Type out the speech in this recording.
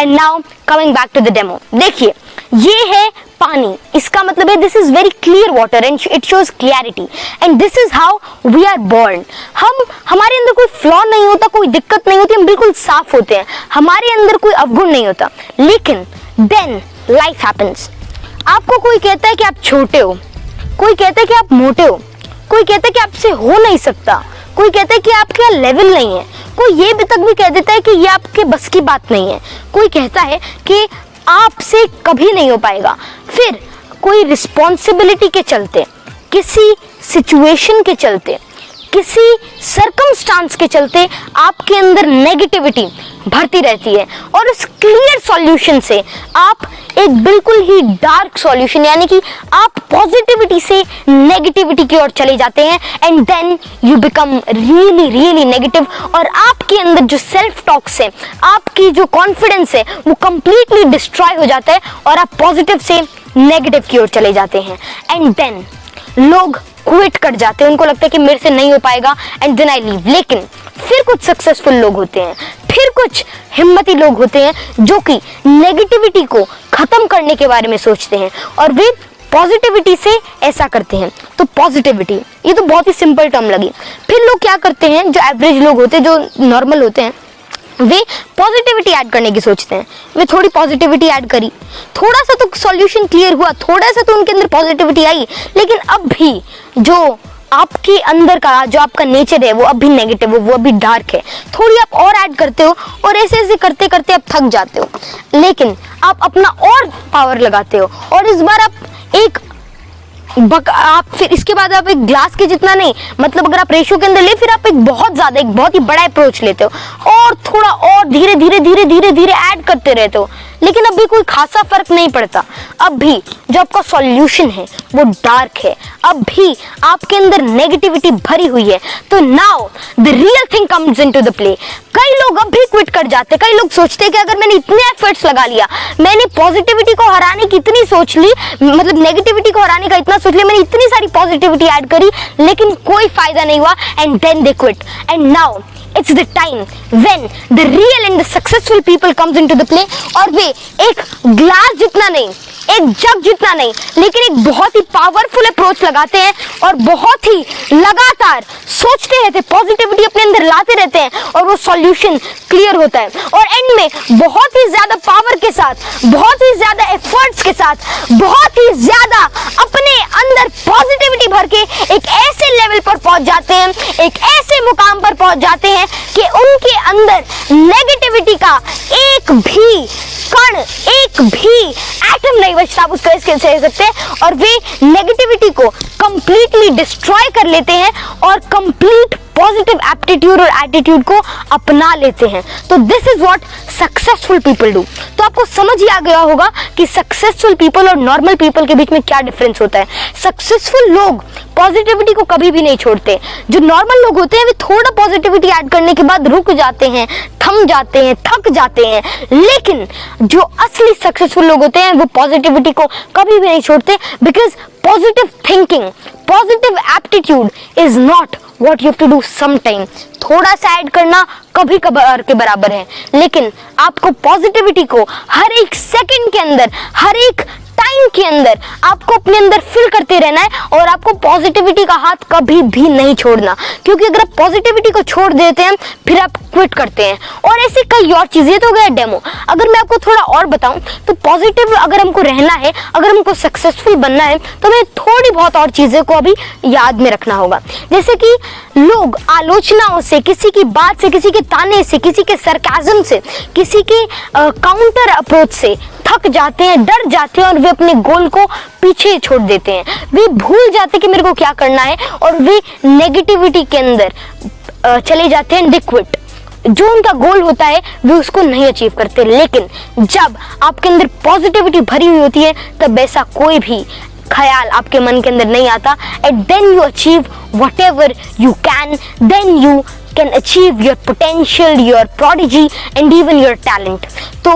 And now coming back to the demo, देखिए ये है पानी, इसका मतलब है this is very clear water and it shows clarity and this is how we are born. हमारे अंदर कोई फ्लॉ नहीं होता, कोई दिक्कत नहीं होती, हम बिल्कुल साफ होते हैं, हमारे अंदर कोई अवगुण नहीं होता। लेकिन देन लाइफ हैपेंस। आपको कोई कहता है कि आप छोटे हो, कोई कहता है कि आप मोटे हो, कोई कहता है कि आपसे हो नहीं सकता, कोई कहता है कि आपका लेवल नहीं है, कोई ये भी तक भी कह देता है कि ये आपके बस की बात नहीं है, कोई कहता है कि आपसे कभी नहीं हो पाएगा। फिर कोई रिस्पॉन्सिबिलिटी के चलते, किसी सिचुएशन के चलते, किसी सर्कमस्टांस के चलते आपके अंदर नेगेटिविटी भरती रहती है और उस क्लियर सॉल्यूशन से आप एक बिल्कुल ही डार्क सॉल्यूशन यानी कि आप पॉजिटिविटी से नेगेटिविटी की ओर चले जाते हैं and then you become really really negative और आपके अंदर जो सेल्फ टॉक्स है, आपकी जो कॉन्फिडेंस है वो कंप्लीटली डिस्ट्रॉय हो जाता है और आप पॉजिटिव से नेगेटिव की ओर चले जाते हैं एंड देन लोग क्विट कर जाते हैं, उनको लगता है कि मेरे से नहीं हो पाएगा एंड देन आई लीव। लेकिन फिर कुछ सक्सेसफुल लोग होते हैं, फिर कुछ हिम्मती लोग होते हैं जो कि नेगेटिविटी को खत्म करने के बारे में सोचते हैं और वे पॉजिटिविटी से ऐसा करते हैं। तो पॉजिटिविटी ये तो बहुत ही सिंपल टर्म लगी। फिर लोग क्या करते हैं, जो एवरेज लोग होते हैं, जो नॉर्मल होते हैं, वे पॉजिटिविटी ऐड करने की सोचते हैं। वे थोड़ी पॉजिटिविटी ऐड करी, थोड़ा सा तो सॉल्यूशन क्लियर हुआ, थोड़ा सा तो उनके अंदर पॉजिटिविटी आई, लेकिन अब भी जो आपके अंदर का जो आपका नेचर है वो अब भी नेगेटिव है, वो अभी डार्क है। थोड़ी आप और ऐड करते हो और ऐसे ऐसे करते करते आप थक जाते हो, लेकिन आप अपना और पावर लगाते हो और इस बार आप फिर इसके बाद आप एक ग्लास के जितना नहीं, मतलब अगर आप रेशियो के अंदर ले, फिर आप एक बहुत ही बड़ा अप्रोच लेते हो और थोड़ा और धीरे धीरे धीरे धीरे धीरे ऐड करते रहते हो, लेकिन अब भी कोई खासा फर्क नहीं पड़ता। अब भी जो आपका सॉल्यूशन है वो डार्क है, अब भी आपके अंदर नेगेटिविटी भरी हुई है। तो now the real thing comes into the play. कई लोग अब भी क्विट कर जाते हैं, कई लोग सोचते हैं कि अगर मैंने इतने एफर्ट्स लगा लिया, मैंने पॉजिटिविटी को हराने की इतनी सोच ली, मतलब नेगेटिविटी को हराने का इतना सोच लिया, मैंने इतनी सारी पॉजिटिविटी ऐड करी, लेकिन कोई फायदा नहीं हुआ and then they quit. And now it's the time when the real and the successful people comes into the play और वे एक ग्लास जितना नहीं, एक जग जितना नहीं, लेकिन एक बहुत ही पावरफुल अप्रोच लगाते हैं और बहुत ही लगातार सोचते रहते हैं, पॉजिटिविटी अपने अंदर लाते रहते हैं और वो सॉल्यूशन क्लियर होता है और एंड में बहुत ही ज्यादा पावर के साथ, बहुत ही ज्यादा एफर्ट्स के साथ, बहुत ही ज्यादा अपने अंदर पॉजिटिविटी भर के एक ऐसे लेवल पर पहुंच जाते हैं, एक ऐसे मुकाम पर पहुंच जाते हैं कि उनके अंदर नेगेटिविटी का एक भी कण, एक भी एटम नहीं बचता, आप उसको इसके कह सकते हैं, और वे नेगेटिविटी को कंप्लीटली डिस्ट्रॉय कर लेते हैं और कंप्लीट पॉजिटिव एप्टीट्यूड और एटीट्यूड को अपना लेते हैं। तो this is what successful people do. तो आपको समझ ही आ गया होगा कि सक्सेसफुल पीपल और नॉर्मल पीपल के बीच में क्या डिफरेंस होता है। सक्सेसफुल लोग पॉजिटिविटी को कभी भी नहीं छोड़ते, जो नॉर्मल लोग होते हैं वे थोड़ा पॉजिटिविटी ऐड करने के बाद रुक जाते हैं, थम जाते हैं, थक जाते हैं, लेकिन जो असली सक्सेसफुल लोग होते हैं वो पॉजिटिविटी को कभी भी नहीं छोड़ते, because positive thinking, positive aptitude is not what you have to do sometime। थोड़ा सा ऐड करना कभी कभार के बराबर है, लेकिन आपको पॉजिटिविटी को हर एक सेकंड के अंदर, हर एक टाइम के अंदर आपको अपने अंदर फिल करते रहना है और आपको पॉजिटिविटी का हाथ कभी भी नहीं छोड़ना, क्योंकि अगर आप पॉजिटिविटी को छोड़ देते हैं फिर आप क्विट करते हैं। और ऐसी कई और चीजें, तो गया डेमो। अगर मैं आपको थोड़ा और बताऊं तो पॉजिटिव अगर हमको रहना है, अगर हमको सक्सेसफुल बनना है, तो हमें थोड़ी बहुत और चीजें को अभी याद में रखना होगा। जैसे कि लोग आलोचनाओं से, किसी की बात से, किसी के ताने से, किसी के सरकाज़म से, किसी के काउंटर अप्रोच से थक जाते हैं, डर जाते हैं और वे अपने गोल को पीछे छोड़ देते हैं। वे भूल जाते हैं कि मेरे को क्या करना है और वे नेगेटिविटी के अंदर चले जाते हैं, दे क्विट। जो उनका गोल होता है वे उसको नहीं अचीव करते। लेकिन जब आपके अंदर पॉजिटिविटी भरी हुई होती है तब ऐसा कोई भी ख्याल आपके मन के अंदर नहीं आता, and then you achieve whatever you can, then you can achieve your potential, your prodigy and even your talent। तो